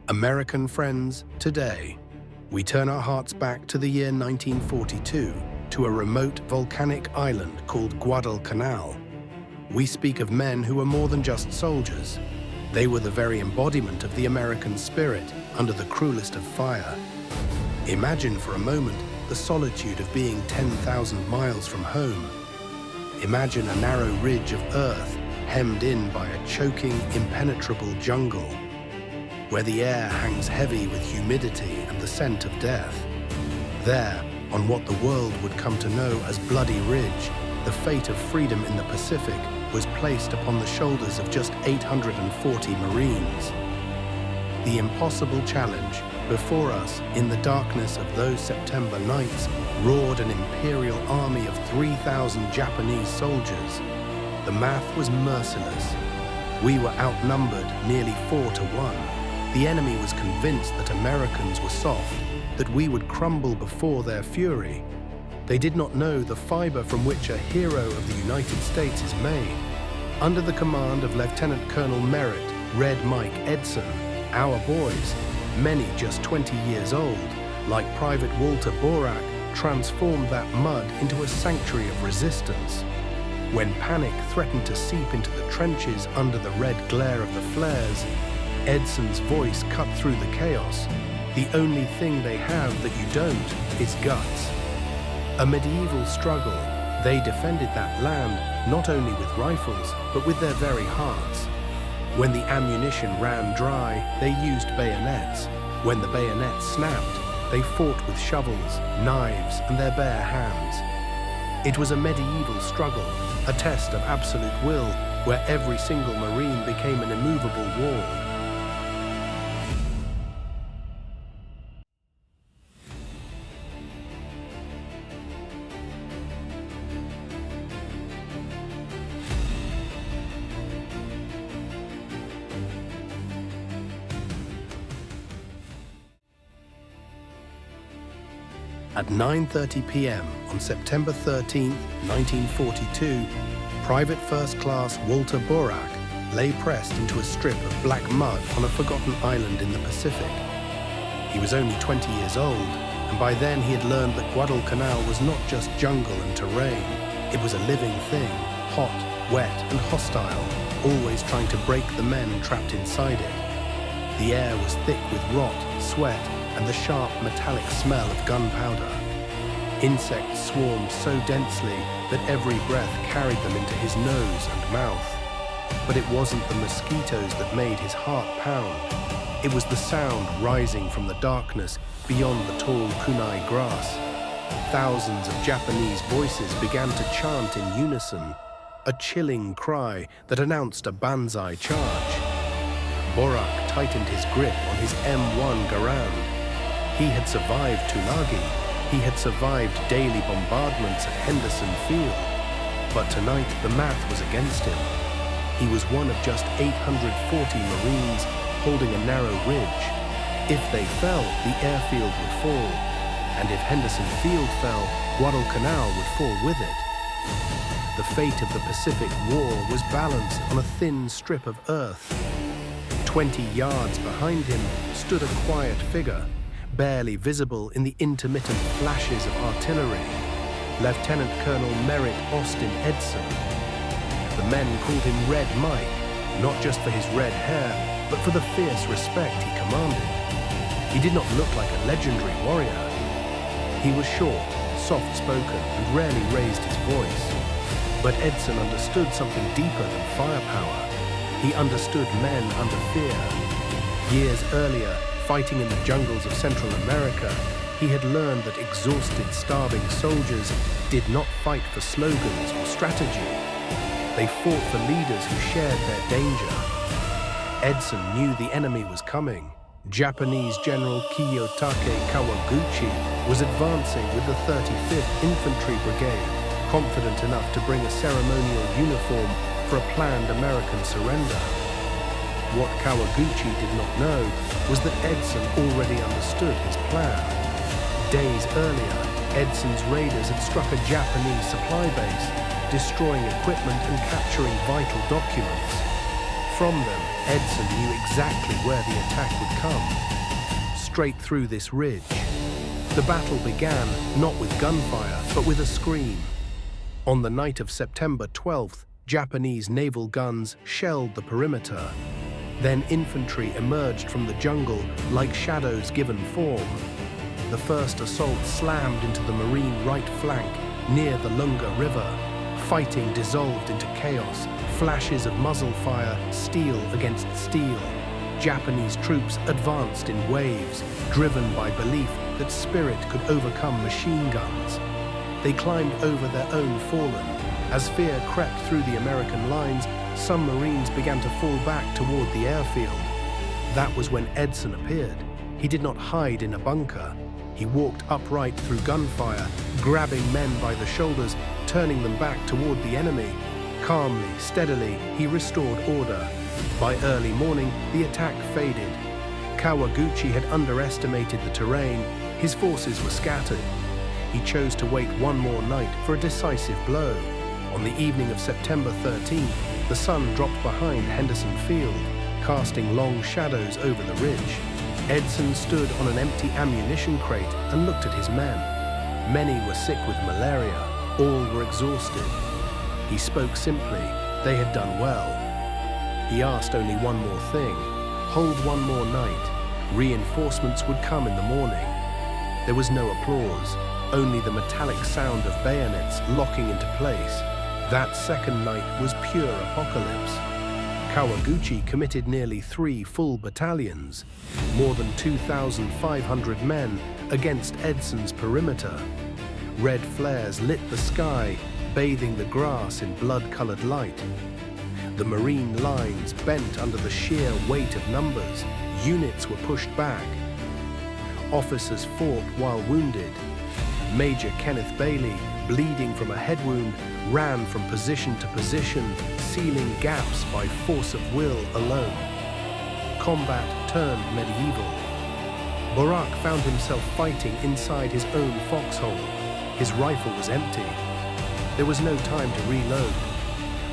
American friends, today, we turn our hearts back to the year 1942 to a remote volcanic island called Guadalcanal. We speak of men who were more than just soldiers. They were the very embodiment of the American spirit under the cruelest of fire. Imagine for a moment the solitude of being 10,000 miles from home. Imagine a narrow ridge of earth hemmed in by a choking, impenetrable jungle, where the air hangs heavy with humidity and the scent of death. There, on what the world would come to know as Bloody Ridge, the fate of freedom in the Pacific was placed upon the shoulders of just 840 Marines. The impossible challenge before us in the darkness of those September nights roared an imperial army of 3,000 Japanese soldiers. The math was merciless. We were outnumbered nearly 4-1. The enemy was convinced that Americans were soft, that we would crumble before their fury. They did not know the fiber from which a hero of the United States is made. Under the command of Lieutenant Colonel Merritt, Red Mike Edson, our boys, many just 20 years old, like Private Walter Borak, transformed that mud into a sanctuary of resistance. When panic threatened to seep into the trenches under the red glare of the flares, Edson's voice cut through the chaos. The only thing they have that you don't is guts. A medieval struggle, they defended that land not only with rifles, but with their very hearts. When the ammunition ran dry, they used bayonets. When the bayonets snapped, they fought with shovels, knives, and their bare hands. It was a medieval struggle, a test of absolute will, where every single Marine became an immovable wall. At 9:30 p.m. on September 13, 1942, Private First Class Walter Borak lay pressed into a strip of black mud on a forgotten island in the Pacific. He was only 20 years old, and by then he had learned that Guadalcanal was not just jungle and terrain. It was a living thing, hot, wet, and hostile, always trying to break the men trapped inside it. The air was thick with rot, sweat, and the sharp metallic smell of gunpowder. Insects swarmed so densely that every breath carried them into his nose and mouth. But it wasn't the mosquitoes that made his heart pound. It was the sound rising from the darkness beyond the tall kunai grass. Thousands of Japanese voices began to chant in unison, a chilling cry that announced a banzai charge. Borak tightened his grip on his M1 Garand. He had survived Tulagi. He had survived daily bombardments at Henderson Field. But tonight, the math was against him. He was one of just 840 Marines holding a narrow ridge. If they fell, the airfield would fall. And if Henderson Field fell, Guadalcanal would fall with it. The fate of the Pacific War was balanced on a thin strip of earth. 20 yards behind him stood a quiet figure, barely visible in the intermittent flashes of artillery, Lieutenant Colonel Merritt Austin Edson. The men called him Red Mike, not just for his red hair, but for the fierce respect he commanded. He did not look like a legendary warrior. He was short, soft-spoken, and rarely raised his voice. But Edson understood something deeper than firepower. He understood men under fear. Years earlier, fighting in the jungles of Central America, he had learned that exhausted, starving soldiers did not fight for slogans or strategy. They fought for leaders who shared their danger. Edson knew the enemy was coming. Japanese General Kiyotake Kawaguchi was advancing with the 35th Infantry Brigade, confident enough to bring a ceremonial uniform for a planned American surrender. What Kawaguchi did not know was that Edson already understood his plan. Days earlier, Edson's raiders had struck a Japanese supply base, destroying equipment and capturing vital documents. From them, Edson knew exactly where the attack would come. Straight through this ridge. The battle began not with gunfire, but with a scream. On the night of September 12th, Japanese naval guns shelled the perimeter. Then infantry emerged from the jungle like shadows given form. The first assault slammed into the Marine right flank near the Lunga River. Fighting dissolved into chaos, flashes of muzzle fire, steel against steel. Japanese troops advanced in waves, driven by belief that spirit could overcome machine guns. They climbed over their own fallen. As fear crept through the American lines, some Marines began to fall back toward the airfield. That was when Edson appeared. He did not hide in a bunker. He walked upright through gunfire, grabbing men by the shoulders, turning them back toward the enemy. Calmly, steadily, he restored order. By early morning, the attack faded. Kawaguchi had underestimated the terrain. His forces were scattered. He chose to wait one more night for a decisive blow. On the evening of September 13th, the sun dropped behind Henderson Field, casting long shadows over the ridge. Edson stood on an empty ammunition crate and looked at his men. Many were sick with malaria. All were exhausted. He spoke simply. They had done well. He asked only one more thing. Hold one more night. Reinforcements would come in the morning. There was no applause, only the metallic sound of bayonets locking into place. That second night was pure apocalypse. Kawaguchi committed nearly 3 full battalions, more than 2,500 men against Edson's perimeter. Red flares lit the sky, bathing the grass in blood-colored light. The Marine lines bent under the sheer weight of numbers. Units were pushed back. Officers fought while wounded. Major Kenneth Bailey, bleeding from a head wound, ran from position to position, sealing gaps by force of will alone. Combat turned medieval. Borak found himself fighting inside his own foxhole. His rifle was empty. There was no time to reload.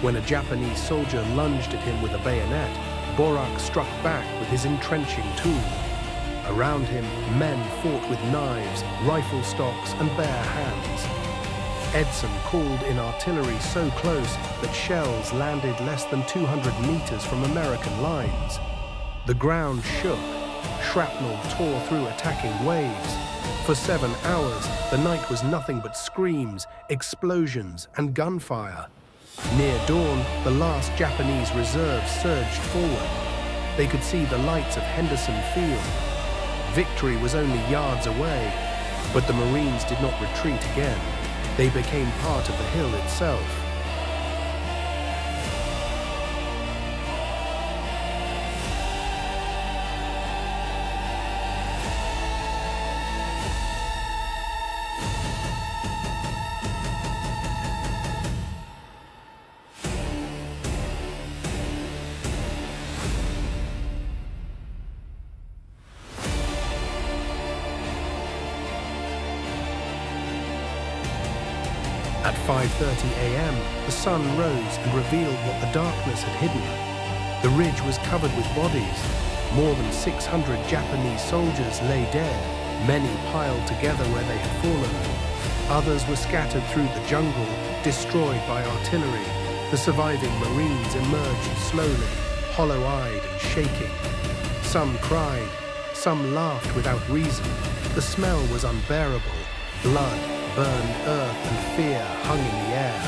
When a Japanese soldier lunged at him with a bayonet, Borak struck back with his entrenching tool. Around him, men fought with knives, rifle stocks, and bare hands. Edson called in artillery so close that shells landed less than 200 meters from American lines. The ground shook. Shrapnel tore through attacking waves. For 7 hours, the night was nothing but screams, explosions, and gunfire. Near dawn, the last Japanese reserve surged forward. They could see the lights of Henderson Field. Victory was only yards away, but the Marines did not retreat again. They became part of the hill itself. At 5:30 a.m., the sun rose and revealed what the darkness had hidden. The ridge was covered with bodies. More than 600 Japanese soldiers lay dead, many piled together where they had fallen. Others were scattered through the jungle, destroyed by artillery. The surviving Marines emerged slowly, hollow-eyed and shaking. Some cried, some laughed without reason. The smell was unbearable. Blood, burned earth and fear hung in the air.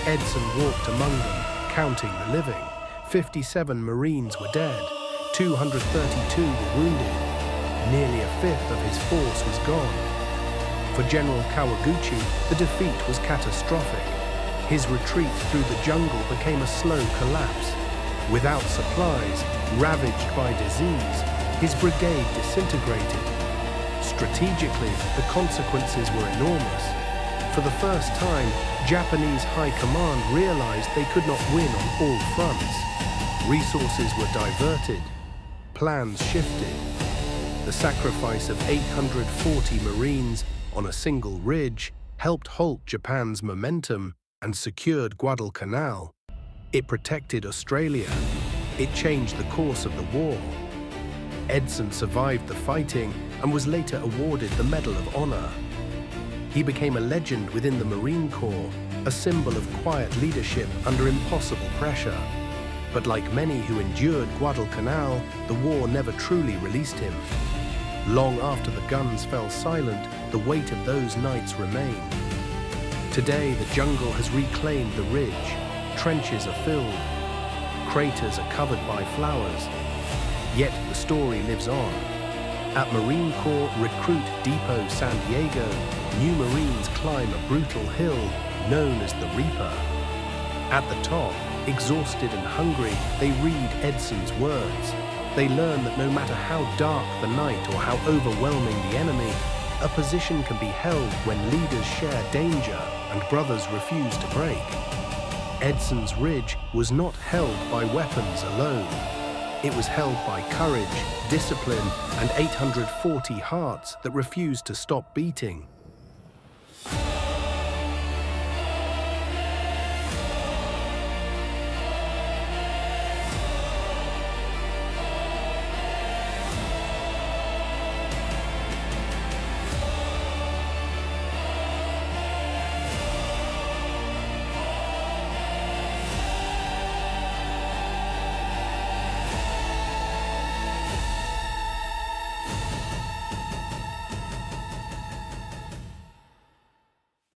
Edson walked among them, counting the living. 57 Marines were dead. 232 were wounded. Nearly a fifth of his force was gone. For General Kawaguchi, the defeat was catastrophic. His retreat through the jungle became a slow collapse. Without supplies, ravaged by disease, his brigade disintegrated. Strategically, the consequences were enormous. For the first time, Japanese high command realized they could not win on all fronts. Resources were diverted. Plans shifted. The sacrifice of 840 Marines on a single ridge helped halt Japan's momentum and secured Guadalcanal. It protected Australia. It changed the course of the war. Edson survived the fighting and was later awarded the Medal of Honor. He became a legend within the Marine Corps, a symbol of quiet leadership under impossible pressure. But like many who endured Guadalcanal, the war never truly released him. Long after the guns fell silent, the weight of those nights remained. Today, the jungle has reclaimed the ridge. Trenches are filled. Craters are covered by flowers. Yet the story lives on. At Marine Corps Recruit Depot San Diego, new Marines climb a brutal hill known as the Reaper. At the top, exhausted and hungry, they read Edson's words. They learn that no matter how dark the night or how overwhelming the enemy, a position can be held when leaders share danger and brothers refuse to break. Edson's Ridge was not held by weapons alone. It was held by courage, discipline, and 840 hearts that refused to stop beating.